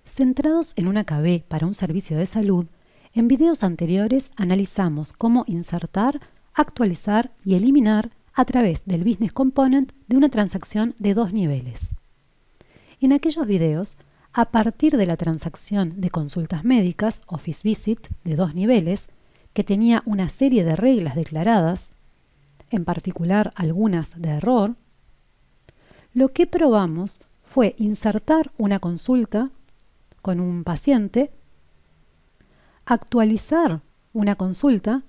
Centrados en una KB para un servicio de salud, en videos anteriores analizamos cómo insertar, actualizar y eliminar a través del Business Component de una transacción de 2 niveles. En aquellos videos, a partir de la transacción de consultas médicas, Office Visit, de 2 niveles, que tenía una serie de reglas declaradas, en particular algunas de error, lo que probamos fue insertar una consulta con un paciente, actualizar una consulta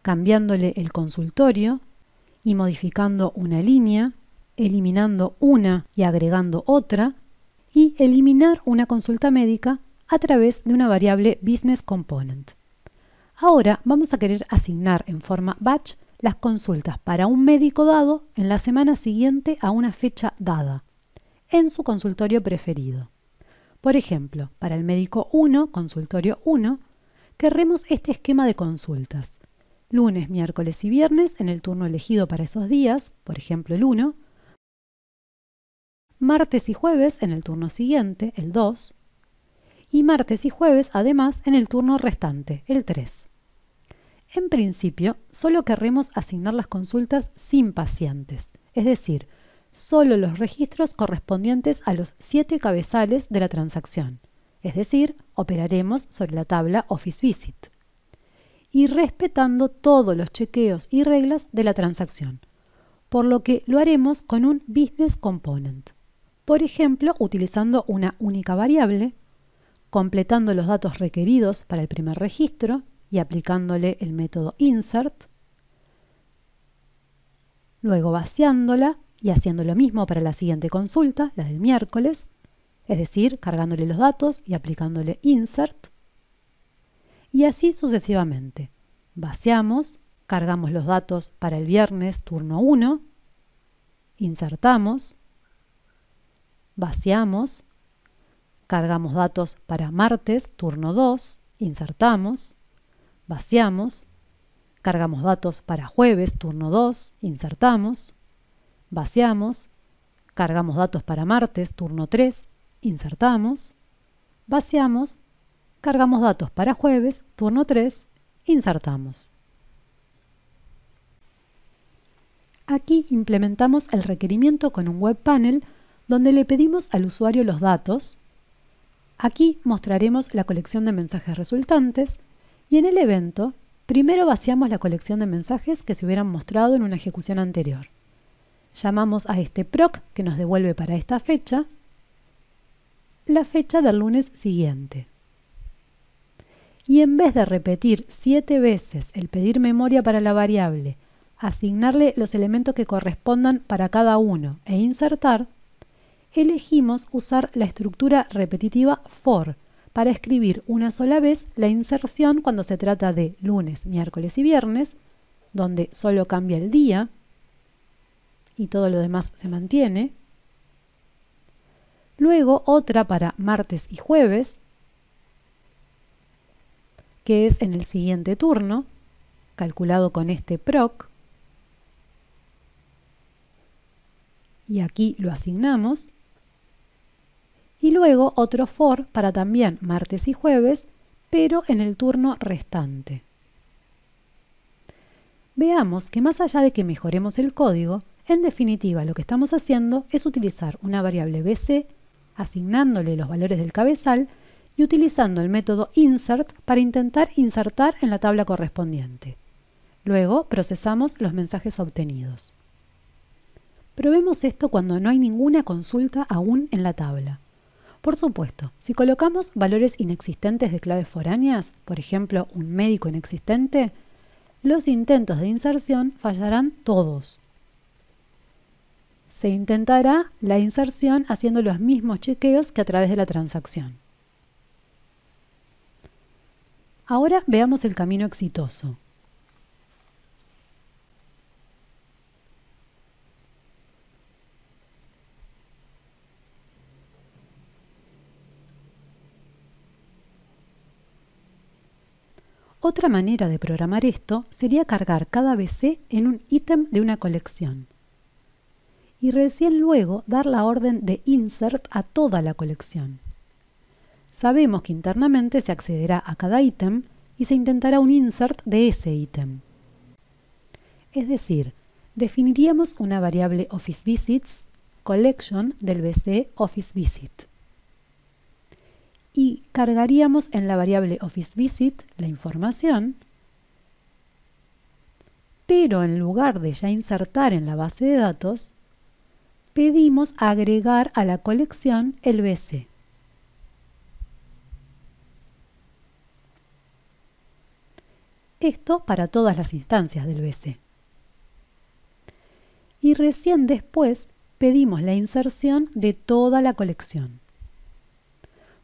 cambiándole el consultorio y modificando una línea, eliminando una y agregando otra, y eliminar una consulta médica a través de una variable Business Component. Ahora vamos a querer asignar en forma batch las consultas para un médico dado en la semana siguiente a una fecha dada, en su consultorio preferido. Por ejemplo, para el médico 1, consultorio 1, querremos este esquema de consultas. Lunes, miércoles y viernes en el turno elegido para esos días, por ejemplo el 1. Martes y jueves en el turno siguiente, el 2. Y martes y jueves además en el turno restante, el 3. En principio, solo querremos asignar las consultas sin pacientes, es decir, solo los registros correspondientes a los 7 cabezales de la transacción, es decir, operaremos sobre la tabla Office Visit, y respetando todos los chequeos y reglas de la transacción, por lo que lo haremos con un Business Component. Por ejemplo, utilizando una única variable, completando los datos requeridos para el primer registro y aplicándole el método insert, luego vaciándola y haciendo lo mismo para la siguiente consulta, la del miércoles, es decir, cargándole los datos y aplicándole insert, y así sucesivamente. Vaciamos, cargamos los datos para el viernes, turno 1, insertamos, vaciamos, cargamos datos para martes, turno 2, insertamos, vaciamos, cargamos datos para jueves, turno 2, insertamos, vaciamos, cargamos datos para martes, turno 3, insertamos, vaciamos, cargamos datos para jueves, turno 3, insertamos. Aquí implementamos el requerimiento con un web panel donde le pedimos al usuario los datos. Aquí mostraremos la colección de mensajes resultantes y en el evento primero vaciamos la colección de mensajes que se hubieran mostrado en una ejecución anterior. Llamamos a este proc que nos devuelve para esta fecha la fecha del lunes siguiente. Y en vez de repetir 7 veces el pedir memoria para la variable, asignarle los elementos que correspondan para cada uno e insertar, elegimos usar la estructura repetitiva for para escribir una sola vez la inserción cuando se trata de lunes, miércoles y viernes, donde solo cambia el día y todo lo demás se mantiene. Luego otra para martes y jueves, que es en el siguiente turno, calculado con este proc. Y aquí lo asignamos. Y luego otro for para también martes y jueves, pero en el turno restante. Veamos que más allá de que mejoremos el código, en definitiva lo que estamos haciendo es utilizar una variable BC, asignándole los valores del cabezal y utilizando el método insert para intentar insertar en la tabla correspondiente. Luego procesamos los mensajes obtenidos. Probemos esto cuando no hay ninguna consulta aún en la tabla. Por supuesto, si colocamos valores inexistentes de claves foráneas, por ejemplo, un médico inexistente, los intentos de inserción fallarán todos. Se intentará la inserción haciendo los mismos chequeos que a través de la transacción. Ahora veamos el camino exitoso. Otra manera de programar esto sería cargar cada BC en un ítem de una colección y recién luego dar la orden de insert a toda la colección. Sabemos que internamente se accederá a cada ítem y se intentará un insert de ese ítem. Es decir, definiríamos una variable OfficeVisits collection del VC OfficeVisit. Y cargaríamos en la variable OfficeVisit la información, pero en lugar de ya insertar en la base de datos, pedimos agregar a la colección el VC. Esto para todas las instancias del VC. Y recién después pedimos la inserción de toda la colección.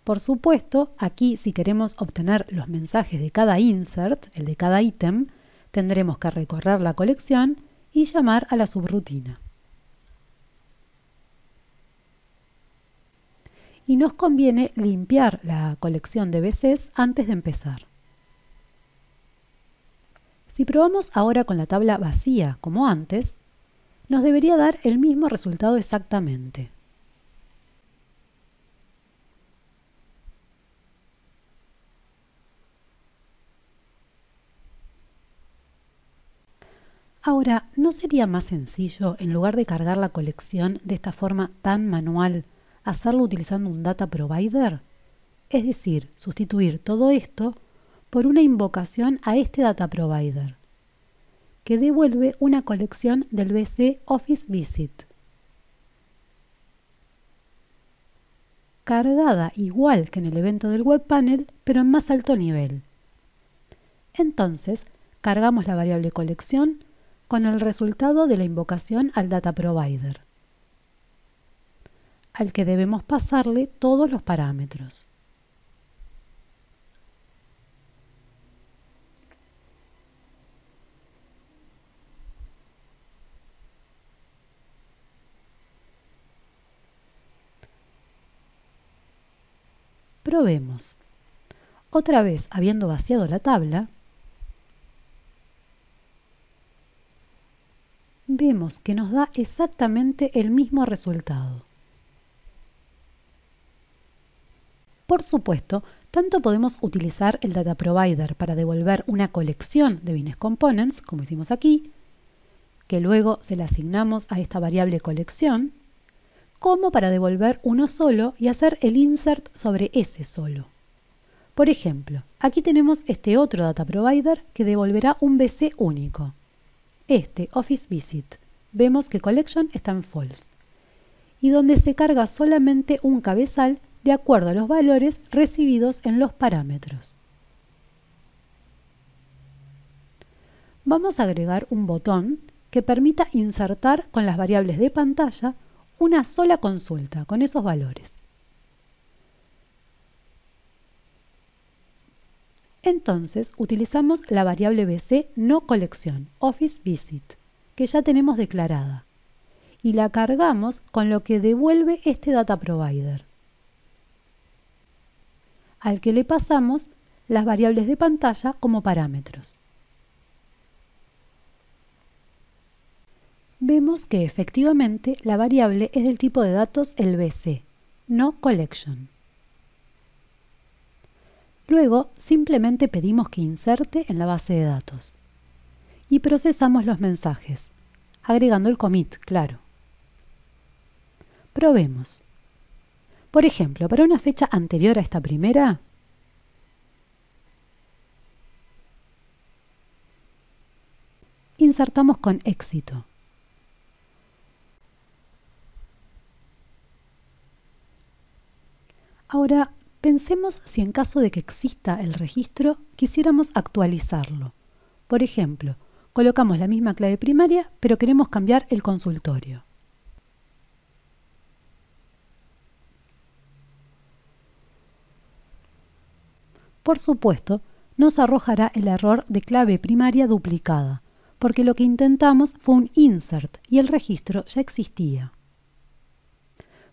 Por supuesto, aquí si queremos obtener los mensajes de cada insert, el de cada ítem, tendremos que recorrer la colección y llamar a la subrutina. Y nos conviene limpiar la colección de VCs antes de empezar. Si probamos ahora con la tabla vacía como antes, nos debería dar el mismo resultado exactamente. Ahora, ¿no sería más sencillo, en lugar de cargar la colección de esta forma tan manual, hacerlo utilizando un data provider? Es decir, sustituir todo esto por una invocación a este data provider, que devuelve una colección del VC OfficeVisit, cargada igual que en el evento del webpanel, pero en más alto nivel. Entonces, cargamos la variable colección con el resultado de la invocación al data provider, al que debemos pasarle todos los parámetros. Probemos. Otra vez, habiendo vaciado la tabla, vemos que nos da exactamente el mismo resultado. Por supuesto, tanto podemos utilizar el data provider para devolver una colección de business components, como hicimos aquí, que luego se le asignamos a esta variable colección, como para devolver uno solo y hacer el insert sobre ese solo. Por ejemplo, aquí tenemos este otro data provider que devolverá un VC único. Este OfficeVisit, vemos que collection está en false, y donde se carga solamente un cabezal de acuerdo a los valores recibidos en los parámetros. Vamos a agregar un botón que permita insertar con las variables de pantalla una sola consulta con esos valores. Entonces utilizamos la variable VC no colección, OfficeVisit, que ya tenemos declarada, y la cargamos con lo que devuelve este data provider, al que le pasamos las variables de pantalla como parámetros. Vemos que efectivamente la variable es del tipo de datos el VC, no collection. Luego simplemente pedimos que inserte en la base de datos y procesamos los mensajes, agregando el commit, claro. Probemos. Por ejemplo, para una fecha anterior a esta primera, insertamos con éxito. Ahora, pensemos si en caso de que exista el registro, quisiéramos actualizarlo. Por ejemplo, colocamos la misma clave primaria, pero queremos cambiar el consultorio. Por supuesto, nos arrojará el error de clave primaria duplicada, porque lo que intentamos fue un insert y el registro ya existía.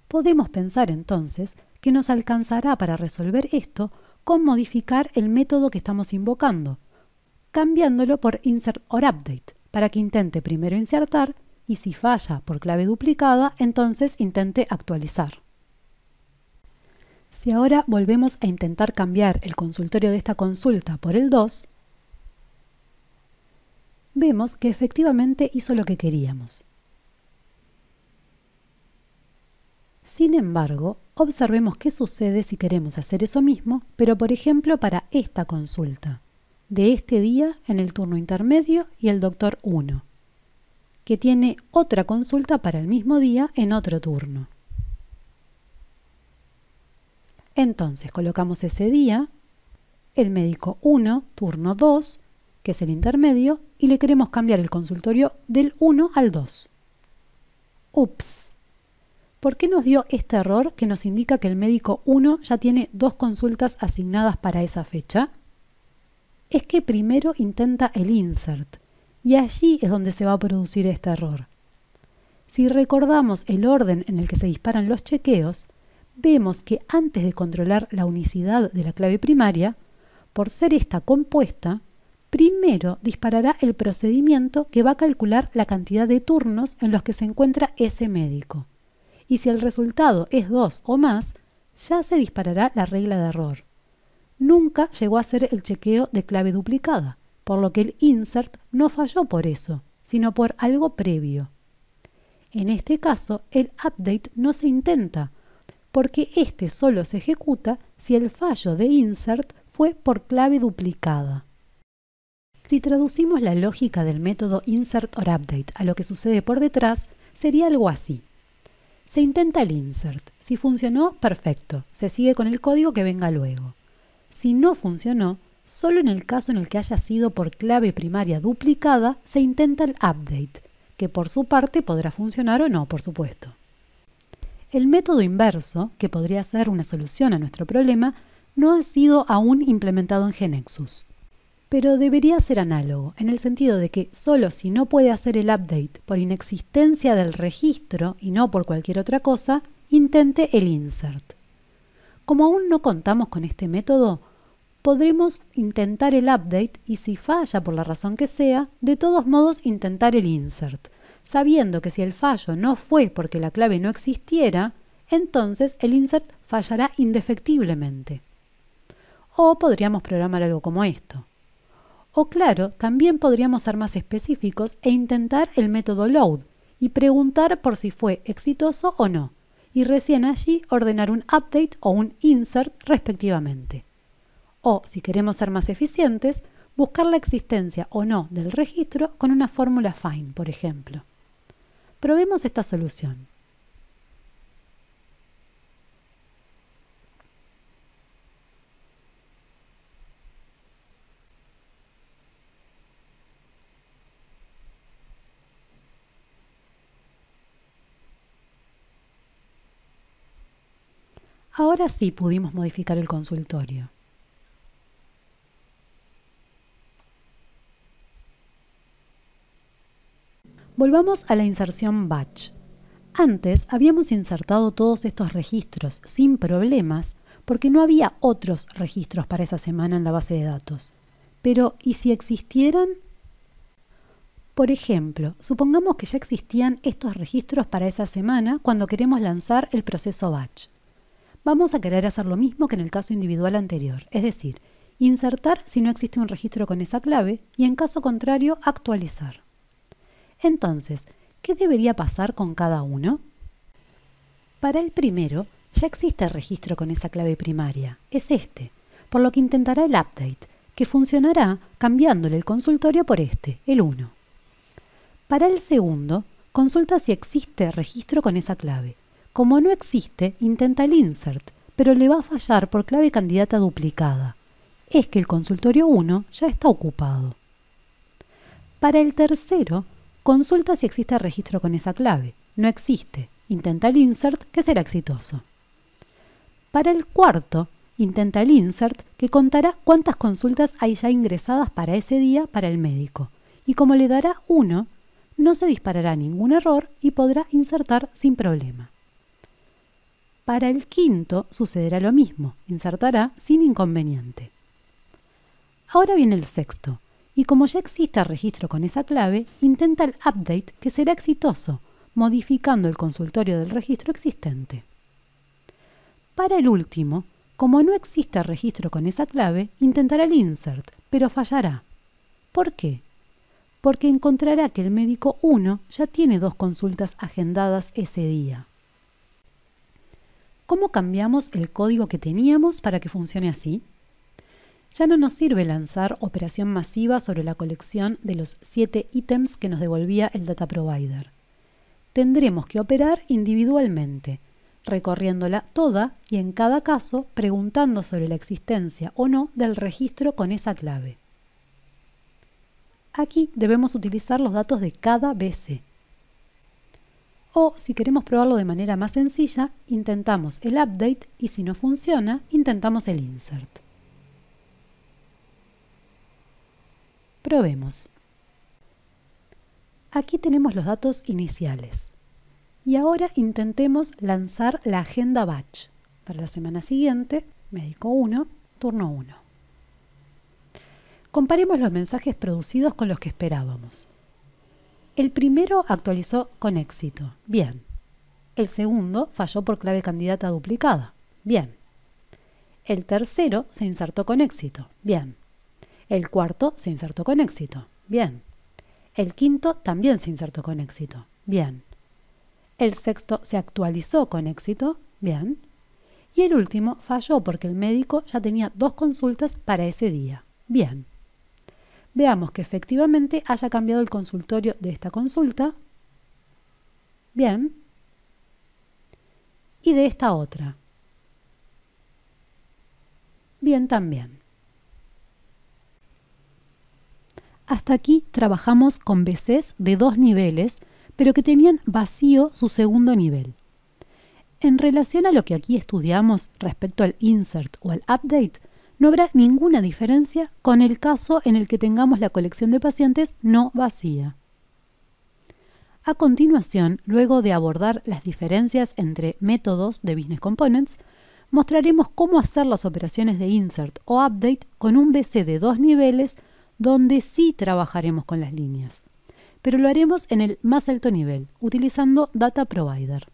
Podemos pensar entonces que nos alcanzará para resolver esto con modificar el método que estamos invocando, cambiándolo por insert or update, para que intente primero insertar y si falla por clave duplicada, entonces intente actualizar. Si ahora volvemos a intentar cambiar el consultorio de esta consulta por el 2, vemos que efectivamente hizo lo que queríamos. Sin embargo, observemos qué sucede si queremos hacer eso mismo, pero por ejemplo para esta consulta, de este día en el turno intermedio y el doctor 1, que tiene otra consulta para el mismo día en otro turno. Entonces colocamos ese día, el médico 1, turno 2, que es el intermedio, y le queremos cambiar el consultorio del 1 al 2. Ups. ¿Por qué nos dio este error que nos indica que el médico 1 ya tiene 2 consultas asignadas para esa fecha? Es que primero intenta el insert, y allí es donde se va a producir este error. Si recordamos el orden en el que se disparan los chequeos, vemos que antes de controlar la unicidad de la clave primaria, por ser esta compuesta, primero disparará el procedimiento que va a calcular la cantidad de turnos en los que se encuentra ese médico. Y si el resultado es 2 o más, ya se disparará la regla de error. Nunca llegó a ser el chequeo de clave duplicada, por lo que el insert no falló por eso, sino por algo previo. En este caso, el update no se intenta, porque este solo se ejecuta si el fallo de insert fue por clave duplicada. Si traducimos la lógica del método insert or update a lo que sucede por detrás, sería algo así. Se intenta el insert. Si funcionó, perfecto. Se sigue con el código que venga luego. Si no funcionó, solo en el caso en el que haya sido por clave primaria duplicada, se intenta el update, que por su parte podrá funcionar o no, por supuesto. El método inverso, que podría ser una solución a nuestro problema, no ha sido aún implementado en GeneXus. Pero debería ser análogo, en el sentido de que solo si no puede hacer el update por inexistencia del registro y no por cualquier otra cosa, intente el insert. Como aún no contamos con este método, podremos intentar el update y si falla por la razón que sea, de todos modos intentar el insert, sabiendo que si el fallo no fue porque la clave no existiera, entonces el insert fallará indefectiblemente. O podríamos programar algo como esto. O claro, también podríamos ser más específicos e intentar el método load y preguntar por si fue exitoso o no, y recién allí ordenar un update o un insert respectivamente. O, si queremos ser más eficientes, buscar la existencia o no del registro con una fórmula find, por ejemplo. Probemos esta solución. Ahora sí pudimos modificar el consultorio. Volvamos a la inserción batch. Antes habíamos insertado todos estos registros sin problemas porque no había otros registros para esa semana en la base de datos. Pero, ¿y si existieran? Por ejemplo, supongamos que ya existían estos registros para esa semana cuando queremos lanzar el proceso batch. Vamos a querer hacer lo mismo que en el caso individual anterior, es decir, insertar si no existe un registro con esa clave y en caso contrario actualizar. Entonces, ¿qué debería pasar con cada uno? Para el primero, ya existe el registro con esa clave primaria, es este, por lo que intentará el update, que funcionará cambiándole el consultorio por este, el 1. Para el segundo, consulta si existe registro con esa clave. Como no existe, intenta el insert, pero le va a fallar por clave candidata duplicada. Es que el consultorio 1 ya está ocupado. Para el tercero, consulta si existe registro con esa clave. No existe. Intenta el insert, que será exitoso. Para el cuarto, intenta el insert, que contará cuántas consultas hay ya ingresadas para ese día para el médico. Y como le dará 1, no se disparará ningún error y podrá insertar sin problema. Para el quinto sucederá lo mismo, insertará sin inconveniente. Ahora viene el sexto, y como ya existe registro con esa clave, intenta el update que será exitoso, modificando el consultorio del registro existente. Para el último, como no existe registro con esa clave, intentará el insert, pero fallará. ¿Por qué? Porque encontrará que el médico 1 ya tiene 2 consultas agendadas ese día. ¿Cómo cambiamos el código que teníamos para que funcione así? Ya no nos sirve lanzar operación masiva sobre la colección de los 7 ítems que nos devolvía el data provider. Tendremos que operar individualmente, recorriéndola toda y en cada caso preguntando sobre la existencia o no del registro con esa clave. Aquí debemos utilizar los datos de cada BC. O, si queremos probarlo de manera más sencilla, intentamos el update y si no funciona, intentamos el insert. Probemos. Aquí tenemos los datos iniciales. Y ahora intentemos lanzar la agenda batch. Para la semana siguiente, médico 1, turno 1. Comparemos los mensajes producidos con los que esperábamos. El primero actualizó con éxito. Bien. El segundo falló por clave candidata duplicada. Bien. El tercero se insertó con éxito. Bien. El cuarto se insertó con éxito. Bien. El quinto también se insertó con éxito. Bien. El sexto se actualizó con éxito. Bien. Y el último falló porque el médico ya tenía 2 consultas para ese día. Bien. Veamos que efectivamente haya cambiado el consultorio de esta consulta. Bien. Y de esta otra. Bien también. Hasta aquí trabajamos con BCs de 2 niveles, pero que tenían vacío su segundo nivel. En relación a lo que aquí estudiamos respecto al insert o al update, no habrá ninguna diferencia con el caso en el que tengamos la colección de pacientes no vacía. A continuación, luego de abordar las diferencias entre métodos de Business Components, mostraremos cómo hacer las operaciones de insert o update con un BC de 2 niveles donde sí trabajaremos con las líneas, pero lo haremos en el más alto nivel, utilizando Data Provider.